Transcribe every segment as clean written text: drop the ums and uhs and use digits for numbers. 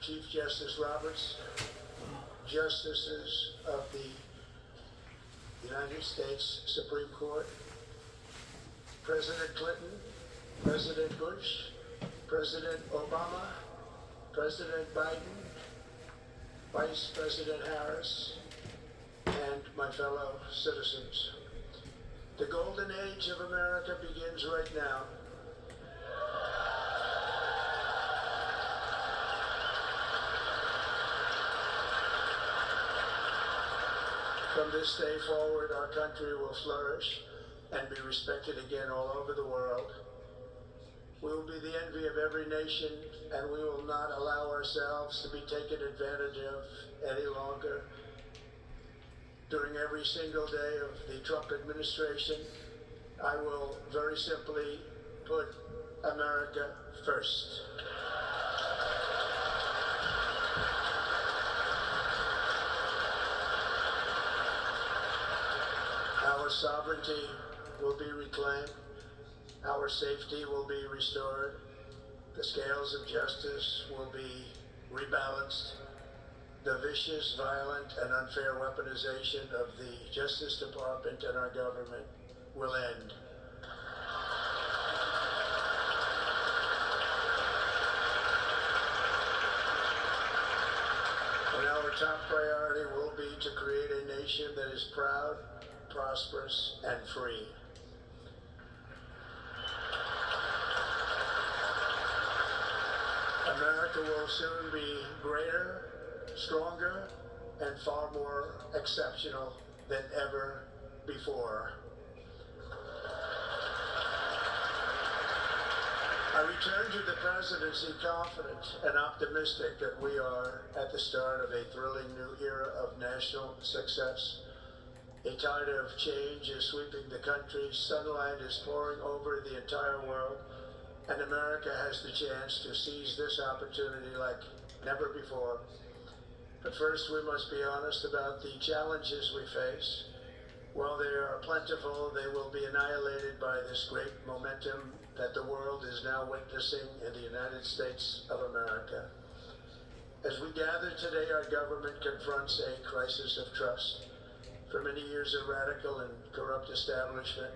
Chief Justice Roberts, Justices of the United States Supreme Court, President Clinton, President Bush, President Obama, President Biden, Vice President Harris, and my fellow citizens. The golden age of America begins right now. From this day forward, our country will flourish and be respected again all over the world. We will be the envy of every nation, and we will not allow ourselves to be taken advantage of any longer. During every single day of the Trump administration, I will very simply put America first. Our sovereignty will be reclaimed. Our safety will be restored. The scales of justice will be rebalanced. The vicious, violent, and unfair weaponization of the Justice Department and our government will end. And our top priority will be to create a nation that is proud, prosperous, and free. America will soon be greater, stronger, and far more exceptional than ever before. I return to the presidency confident and optimistic that we are at the start of a thrilling new era of national success. A tide of change is sweeping the country, sunlight is pouring over the entire world, and America has the chance to seize this opportunity like never before. But first, we must be honest about the challenges we face. While they are plentiful, they will be annihilated by this great momentum that the world is now witnessing in the United States of America. As we gather today, our government confronts a crisis of trust. For many years, a radical and corrupt establishment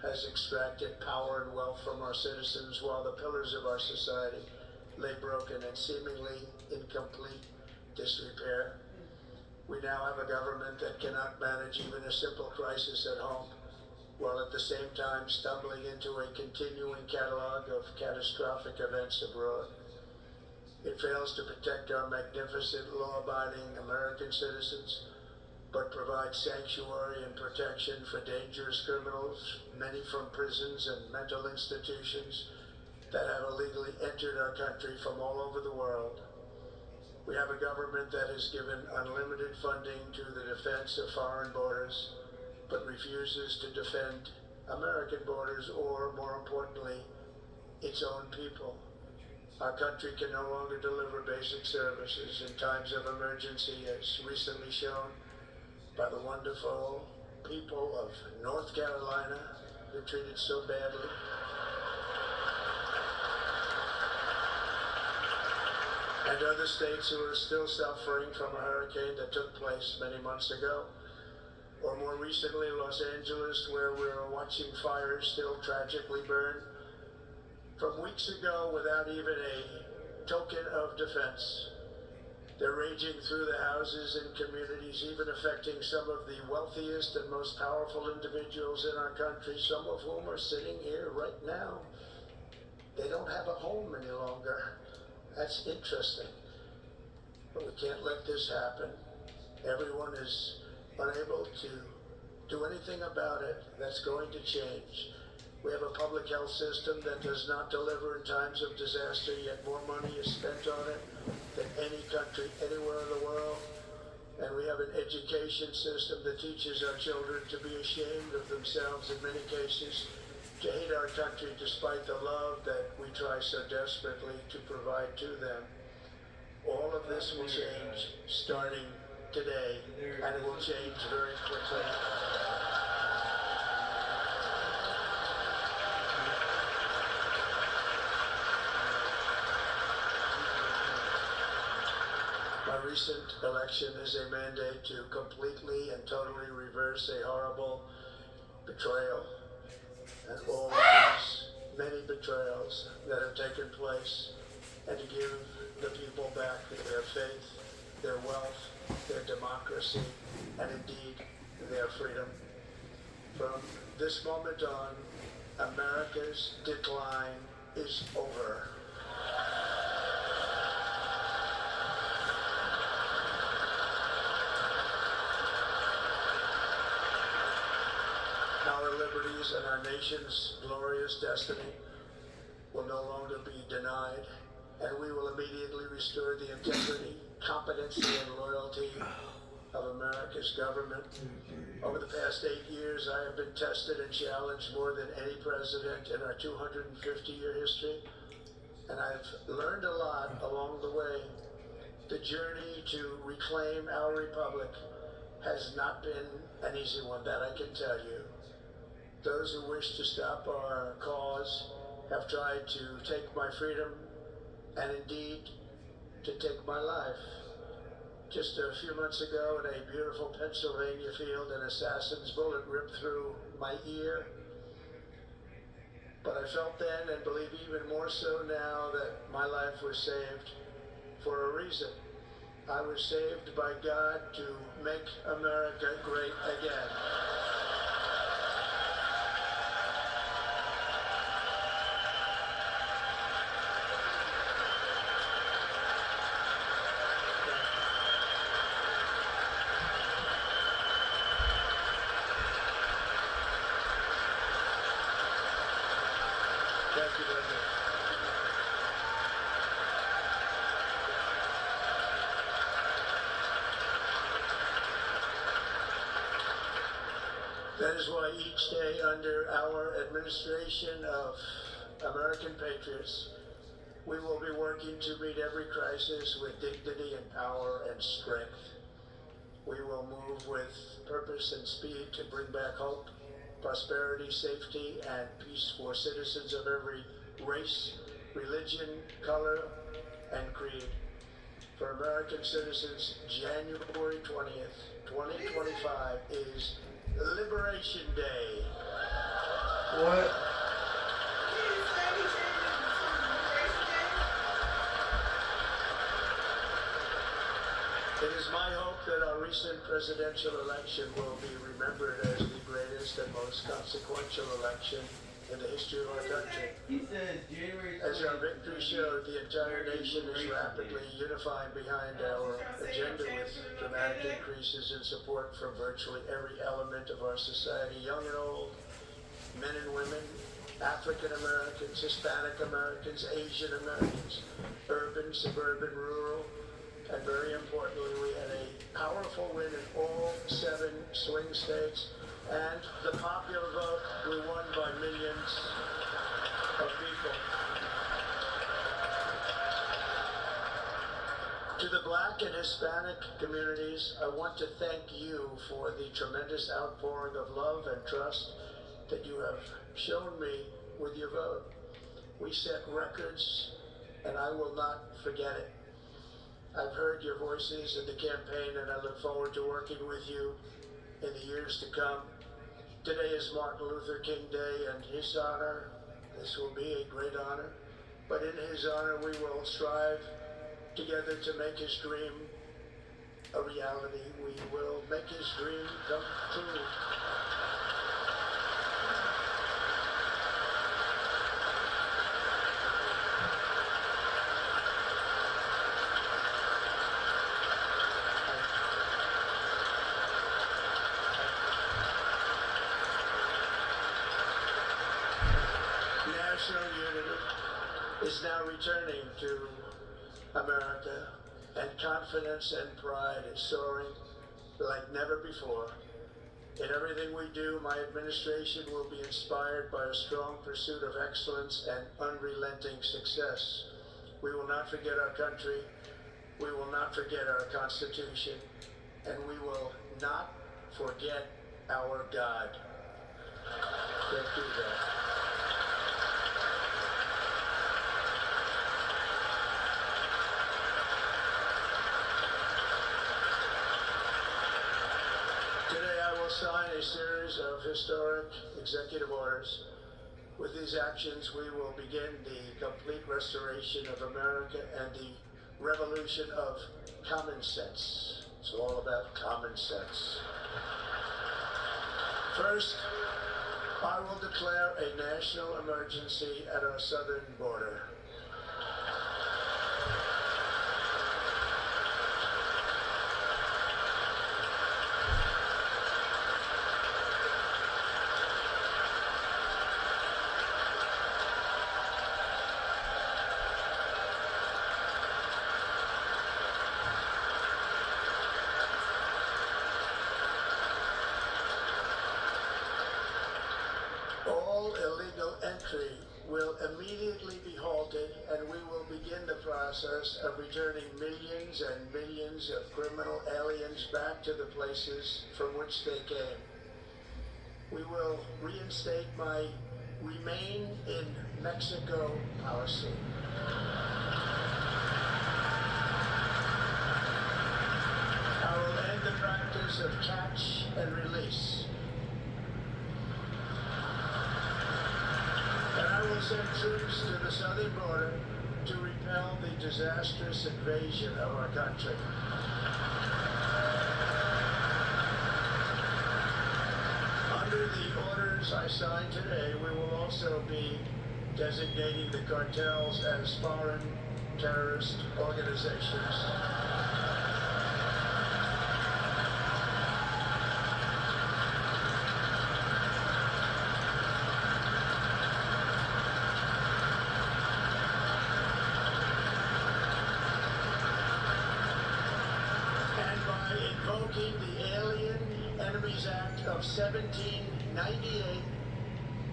has extracted power and wealth from our citizens while the pillars of our society lay broken and seemingly in complete disrepair. We now have a government that cannot manage even a simple crisis at home, while at the same time stumbling into a continuing catalog of catastrophic events abroad. It fails to protect our magnificent, law-abiding American citizens, but provides sanctuary and protection for dangerous criminals, many from prisons and mental institutions that have illegally entered our country from all over the world. We have a government that has given unlimited funding to the defense of foreign borders, but refuses to defend American borders or, more importantly, its own people. Our country can no longer deliver basic services in times of emergency, as recently shown by the wonderful people of North Carolina who are treated so badly. And other states who are still suffering from a hurricane that took place many months ago. Or more recently, Los Angeles, where we're watching fires still tragically burn from weeks ago without even a token of defense. They're raging through the houses and communities, even affecting some of the wealthiest and most powerful individuals in our country, some of whom are sitting here right now. They don't have a home any longer. That's interesting. But we can't let this happen. Everyone is unable to do anything about it. That's going to change. We have a public health system that does not deliver in times of disaster, yet more money is spent on it than any country anywhere in the world. And we have an education system that teaches our children to be ashamed of themselves in many cases, to hate our country despite the love that we try so desperately to provide to them. All of this will change starting today, and it will change very quickly. My recent election is a mandate to completely and totally reverse a horrible betrayal and all of these many betrayals that have taken place, and to give the people back their faith, their wealth, their democracy, and indeed their freedom. From this moment on, America's decline is over. Our liberties and our nation's glorious destiny will no longer be denied, and we will immediately restore the integrity, competency, and loyalty of America's government. Over the past 8 years, I have been tested and challenged more than any president in our 250-year history, and I've learned a lot along the way. The journey to reclaim our republic has not been an easy one, that I can tell you. Those who wish to stop our cause have tried to take my freedom and indeed to take my life. Just a few months ago in a beautiful Pennsylvania field, an assassin's bullet ripped through my ear. But I felt then, and believe even more so now, that my life was saved for a reason. I was saved by God to make America great again. Thank you very much. That is why each day under our administration of American patriots, we will be working to meet every crisis with dignity and power and strength. We will move with purpose and speed to bring back hope, prosperity, safety, and peace for citizens of every race, religion, color, and creed. For American citizens, January 20th, 2025 is Liberation Day. What? It is my hope that our recent presidential election will be remembered as the greatest and most consequential election in the history of our country. He says January 20th. As our victory showed, the entire nation is rapidly unifying behind our agenda with dramatic increases in support from virtually every element of our society, young and old, men and women, African Americans, Hispanic Americans, Asian Americans, urban, suburban, rural, and very importantly, we had a powerful win in all 7 swing states, and the popular vote, we won by millions of people. To the Black and Hispanic communities, I want to thank you for the tremendous outpouring of love and trust that you have shown me with your vote. We set records, and I will not forget it. I've heard your voices in the campaign, and I look forward to working with you in the years to come. Today is Martin Luther King Day, and his honor, this will be a great honor, but in his honor we will strive together to make his dream a reality. We will make his dream come true. National unity is now returning to America, and confidence and pride is soaring like never before. In everything we do, my administration will be inspired by a strong pursuit of excellence and unrelenting success. We will not forget our country, we will not forget our Constitution, and we will not forget our God. Can't do that. sign a series of historic executive orders. With these actions, we will begin the complete restoration of America and the revolution of common sense. It's all about common sense. First, I will declare a national emergency at our southern border. All illegal entry will immediately be halted, and we will begin the process of returning millions and millions of criminal aliens back to the places from which they came. We will reinstate my Remain in Mexico policy. I will end the practice of catch and release. And I will send troops to the southern border to repel the disastrous invasion of our country. Under the orders I signed today, we will also be designating the cartels as foreign terrorist organizations. Invoking the Alien Enemies Act of 1798,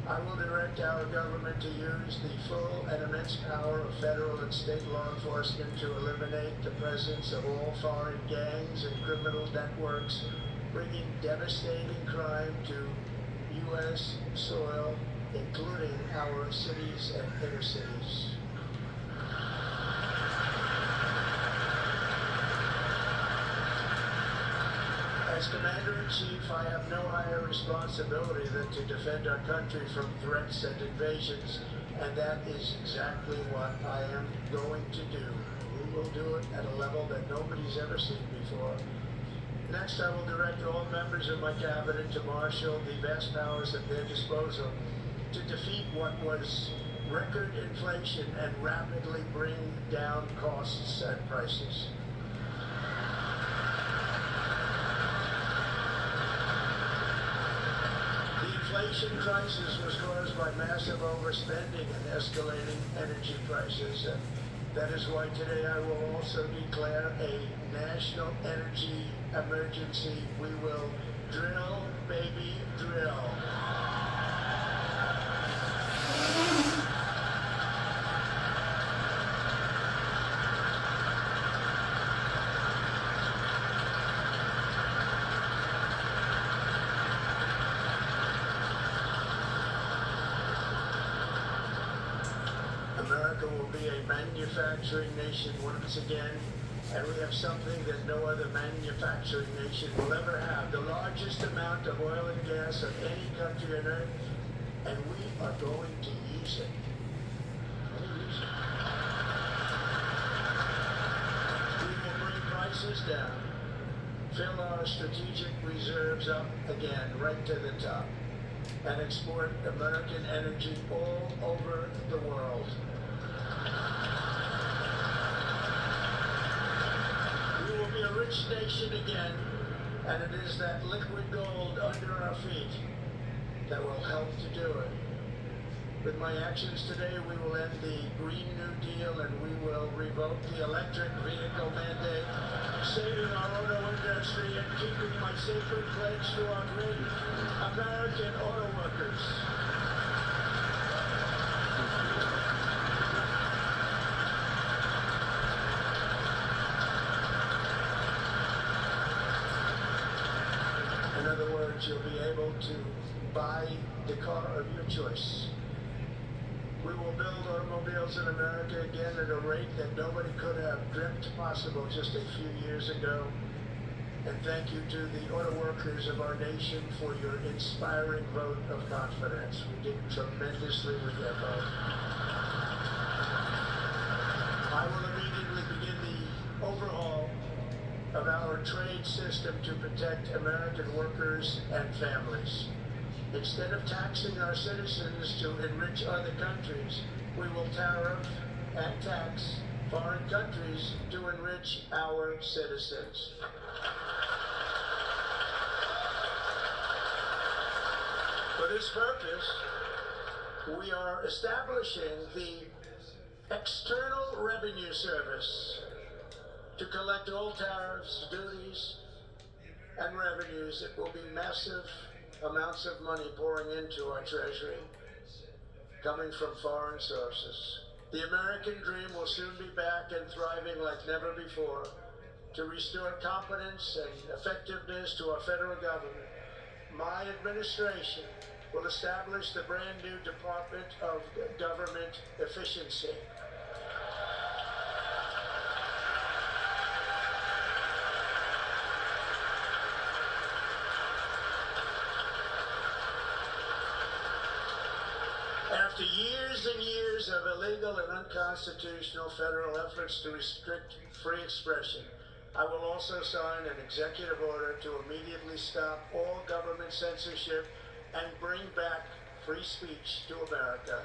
I will direct our government to use the full and immense power of federal and state law enforcement to eliminate the presence of all foreign gangs and criminal networks, bringing devastating crime to U.S. soil, including our cities and inner cities. As Commander-in-Chief, I have no higher responsibility than to defend our country from threats and invasions, and that is exactly what I am going to do. We will do it at a level that nobody's ever seen before. Next, I will direct all members of my cabinet to marshal the vast powers at their disposal to defeat what was record inflation and rapidly bring down costs and prices. The inflation crisis was caused by massive overspending and escalating energy prices. And that is why today I will also declare a national energy emergency. We will drill, baby, drill. America will be a manufacturing nation once again, and we have something that no other manufacturing nation will ever have, the largest amount of oil and gas of any country on earth, and we are going to use it. We will bring prices down, fill our strategic reserves up again, right to the top, and export American energy all over the world. We will be a rich nation again, and it is that liquid gold under our feet that will help to do it. With my actions today, we will end the Green New Deal, and we will revoke the electric vehicle mandate, saving our auto industry and keeping my sacred pledge to our great American auto workers. In other words, you'll be able to buy the car of your choice. We will build automobiles in America again at a rate that nobody could have dreamt possible just a few years ago. And thank you to the auto workers of our nation for your inspiring vote of confidence. We did tremendously with that vote. I will immediately begin the overhaul of our trade system to protect American workers and families. Instead of taxing our citizens to enrich other countries, we will tariff and tax foreign countries to enrich our citizens. For this purpose, we are establishing the External Revenue Service to collect all tariffs, duties, and revenues. It will be massive amounts of money pouring into our treasury, coming from foreign sources. The American dream will soon be back and thriving like never before to restore competence and effectiveness to our federal government. My administration will establish the brand new Department of Government Efficiency. After years and years of illegal and unconstitutional federal efforts to restrict free expression, I will also sign an executive order to immediately stop all government censorship and bring back free speech to America.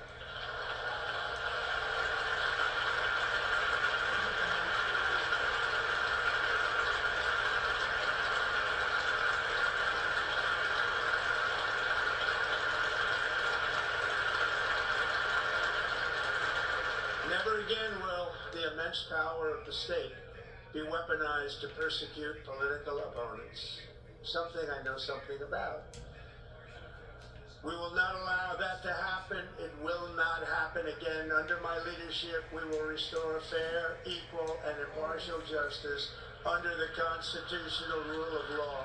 Never again will the immense power of the state be weaponized to persecute political opponents, something I know something about. We will not allow that to happen. It will not happen again. Under my leadership, we will restore fair, equal, and impartial justice under the constitutional rule of law.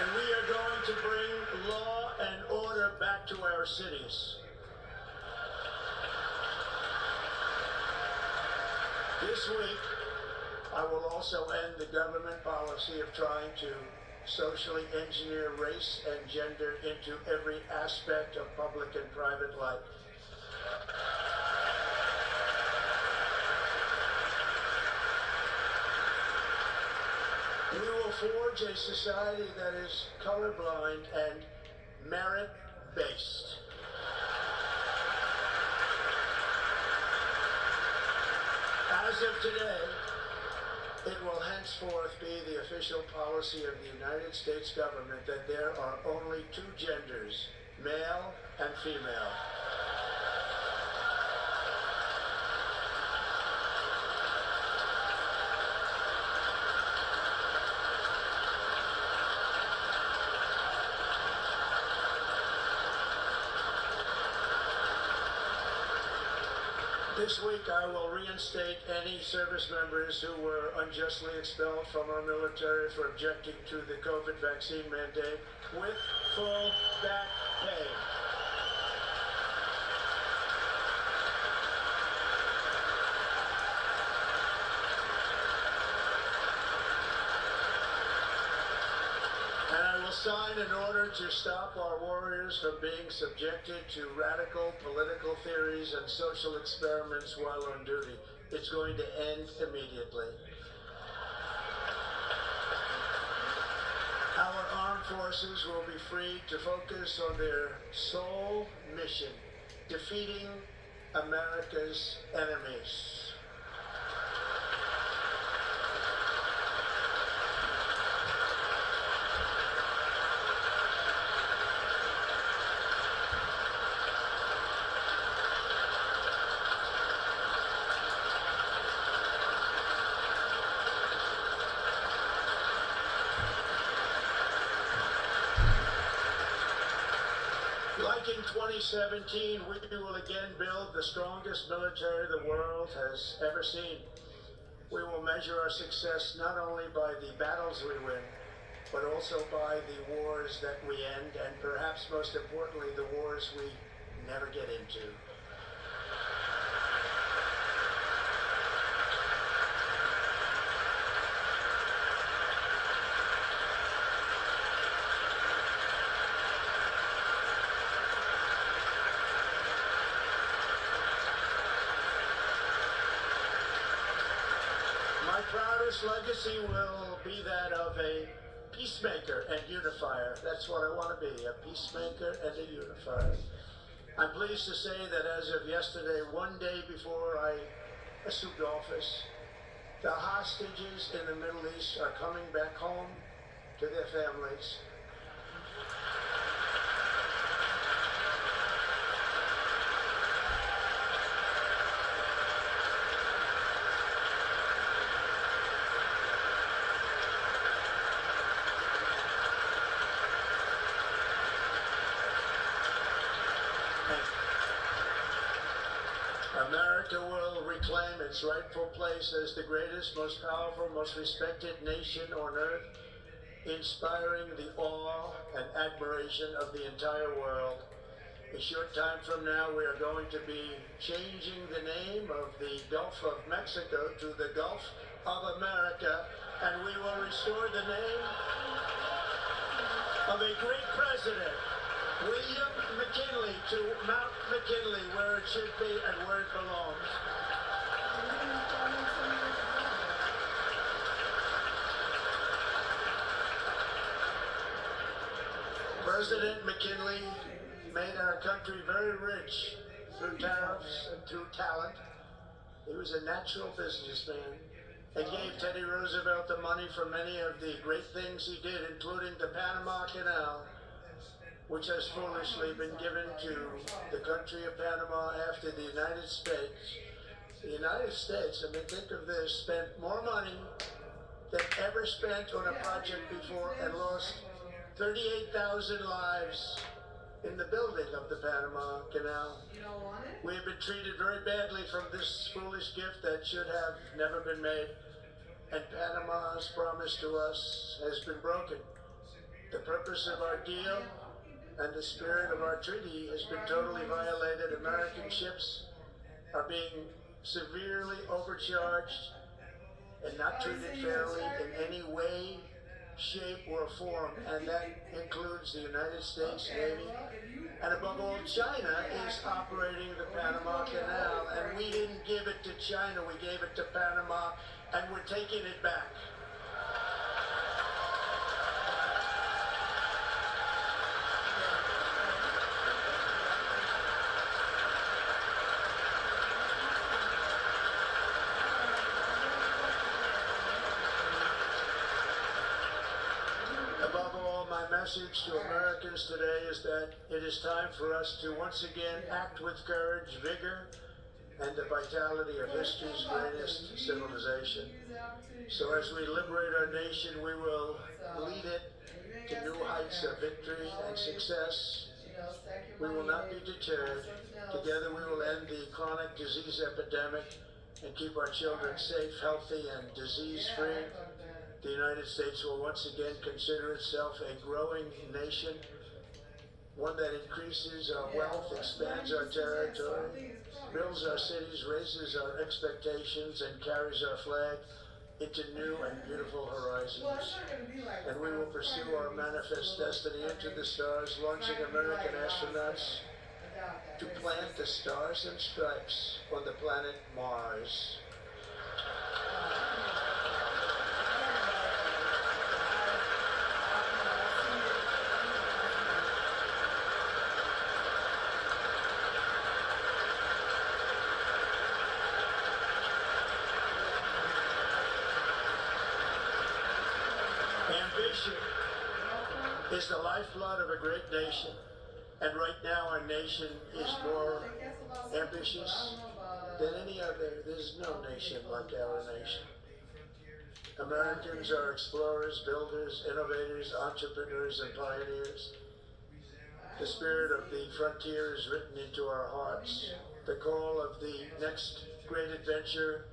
And we are going to bring law and order back to our cities. This week, I will also end the government policy of trying to socially engineer race and gender into every aspect of public and private life. We will forge a society that is colorblind and merit-based. As of today, it will henceforth be the official policy of the United States government that there are only two genders, male and female. This week I will reinstate any service members who were unjustly expelled from our military for objecting to the COVID vaccine mandate with full back pay. And I will sign an order to stop our warriors from being subjected to radical political theories and social experiments while on duty. It's going to end immediately. Our armed forces will be free to focus on their sole mission, defeating America's enemies. Like in 2017, we will again build the strongest military the world has ever seen. We will measure our success not only by the battles we win, but also by the wars that we end, and perhaps most importantly, the wars we never get into. My proudest legacy will be that of a peacemaker and unifier. That's what I want to be, a peacemaker and a unifier. I'm pleased to say that as of yesterday, one day before I assumed office, the hostages in the Middle East are coming back home to their families. America will reclaim its rightful place as the greatest, most powerful, most respected nation on earth, inspiring the awe and admiration of the entire world. A short time from now, we are going to be changing the name of the Gulf of Mexico to the Gulf of America, and we will restore the name of a great president, William McKinley, to Mount McKinley, where it should be and where it belongs. President McKinley made our country very rich through tariffs and through talent. He was a natural businessman and gave Teddy Roosevelt the money for many of the great things he did, including the Panama Canal, which has foolishly been given to the country of Panama after the United States. The United States, I mean, think of this, spent more money than ever spent on a project before and lost 38,000 lives in the building of the Panama Canal. You don't want it? We have been treated very badly from this foolish gift that should have never been made, and Panama's promise to us has been broken. The purpose of our deal and the spirit of our treaty has been totally violated. American ships are being severely overcharged and not treated fairly in any way, shape, or form, and that includes the United States Navy. And above all, China is operating the Panama Canal, and we didn't give it to China, we gave it to Panama, and we're taking it back. Message to Americans today is that it is time for us to once again act with courage, vigor, and the vitality of history's greatest civilization. So as we liberate our nation, we will lead it to new heights of victory and success. We will not be deterred. Together we will end the chronic disease epidemic and keep our children safe, healthy, and disease-free. The United States will once again consider itself a growing nation, one that increases our wealth, expands our territory, builds our cities, raises our expectations, and carries our flag into new and beautiful horizons. And we will pursue our manifest destiny into the stars, launching American astronauts to plant the stars and stripes on the planet Mars. Ambition is the lifeblood of a great nation, and right now our nation is more ambitious than any other. There's no nation like our nation. Americans are explorers, builders, innovators, entrepreneurs, and pioneers. The spirit of the frontier is written into our hearts. The call of the next great adventure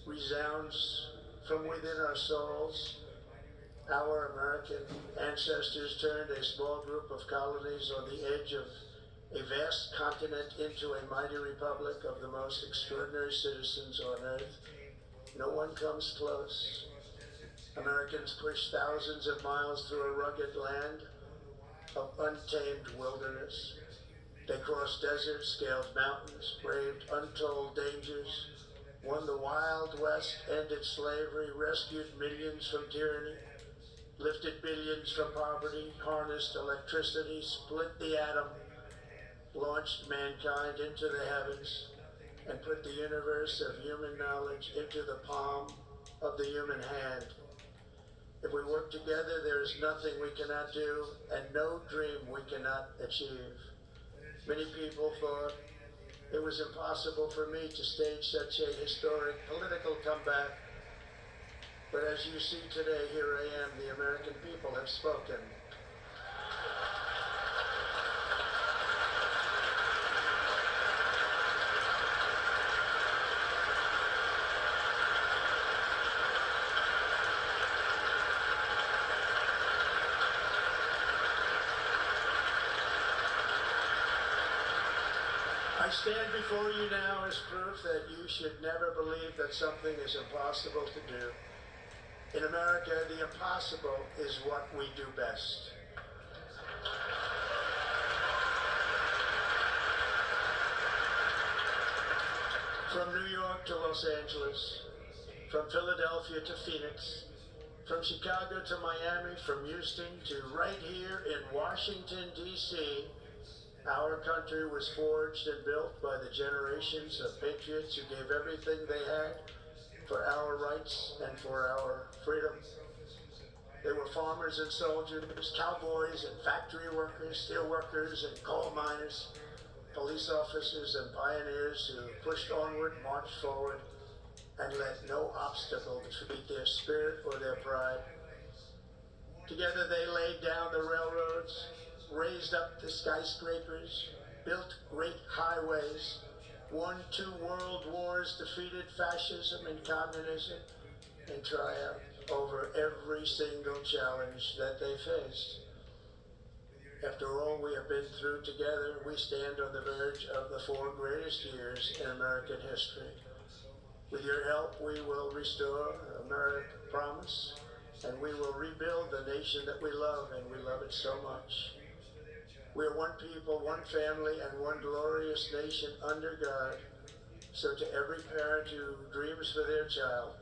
resounds from within our souls. Our American ancestors turned a small group of colonies on the edge of a vast continent into a mighty republic of the most extraordinary citizens on earth. No one comes close. Americans pushed thousands of miles through a rugged land of untamed wilderness. They crossed deserts, scaled mountains, braved untold dangers, won the Wild West, ended slavery, rescued millions from tyranny, lifted billions from poverty, harnessed electricity, split the atom, launched mankind into the heavens, and put the universe of human knowledge into the palm of the human hand. If we work together, there is nothing we cannot do, and no dream we cannot achieve. Many people thought it was impossible for me to stage such a historic political comeback. But as you see today, here I am. The American people have spoken. I stand before you now as proof that you should never believe that something is impossible to do. In America, the impossible is what we do best. From New York to Los Angeles, from Philadelphia to Phoenix, from Chicago to Miami, from Houston to right here in Washington, D.C., our country was forged and built by the generations of patriots who gave everything they had for our rights and for our freedom. They were farmers and soldiers, cowboys and factory workers, steel workers and coal miners, police officers and pioneers who pushed onward, marched forward, and let no obstacle defeat their spirit or their pride. Together they laid down the railroads, raised up the skyscrapers, built great highways, won 2 world wars, defeated fascism and communism, and triumphed over every single challenge that they faced. After all we have been through together, we stand on the verge of the 4 greatest years in American history. With your help, we will restore America's promise, and we will rebuild the nation that we love, and we love it so much. We are one people, one family, and one glorious nation under God. So to every parent who dreams for their child,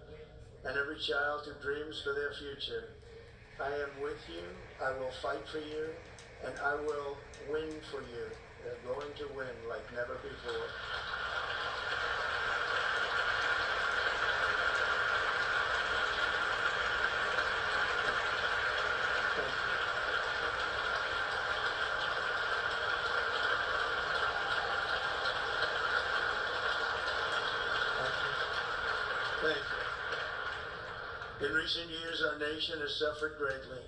and every child who dreams for their future, I am with you, I will fight for you, and I will win for you. They're going to win like never before. Thank you. In recent years, our nation has suffered greatly,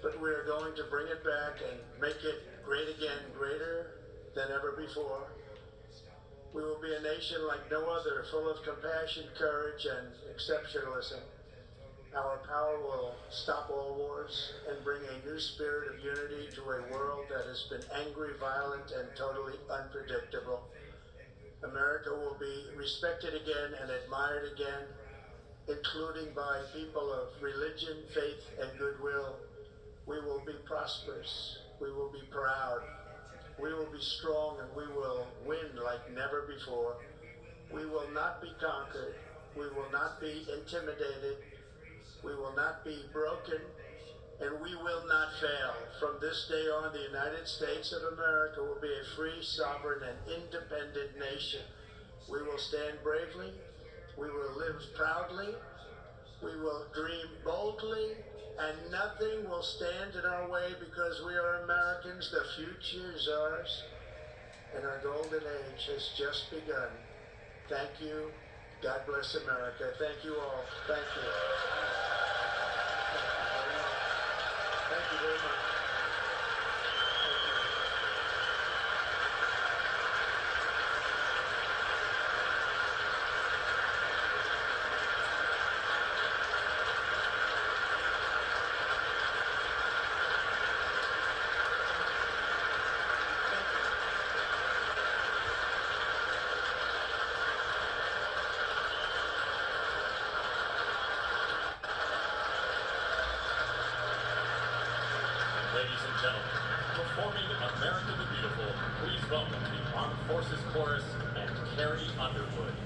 but we are going to bring it back and make it great again, greater than ever before. We will be a nation like no other, full of compassion, courage, and exceptionalism. Our power will stop all wars and bring a new spirit of unity to a world that has been angry, violent, and totally unpredictable. America will be respected again and admired again, including by people of religion, faith, and goodwill. We will be prosperous. We will be proud. We will be strong, and we will win like never before. We will not be conquered. We will not be intimidated. We will not be broken, and we will not fail. From this day on, the United States of America will be a free, sovereign, and independent nation. We will stand bravely. We will live proudly. We will dream boldly, and nothing will stand in our way because we are Americans. The future is ours, and our golden age has just begun. Thank you. God bless America. Thank you all. Thank you. Thank you very much. Ladies and gentlemen, performing America the Beautiful, please welcome the Armed Forces Chorus and Carrie Underwood.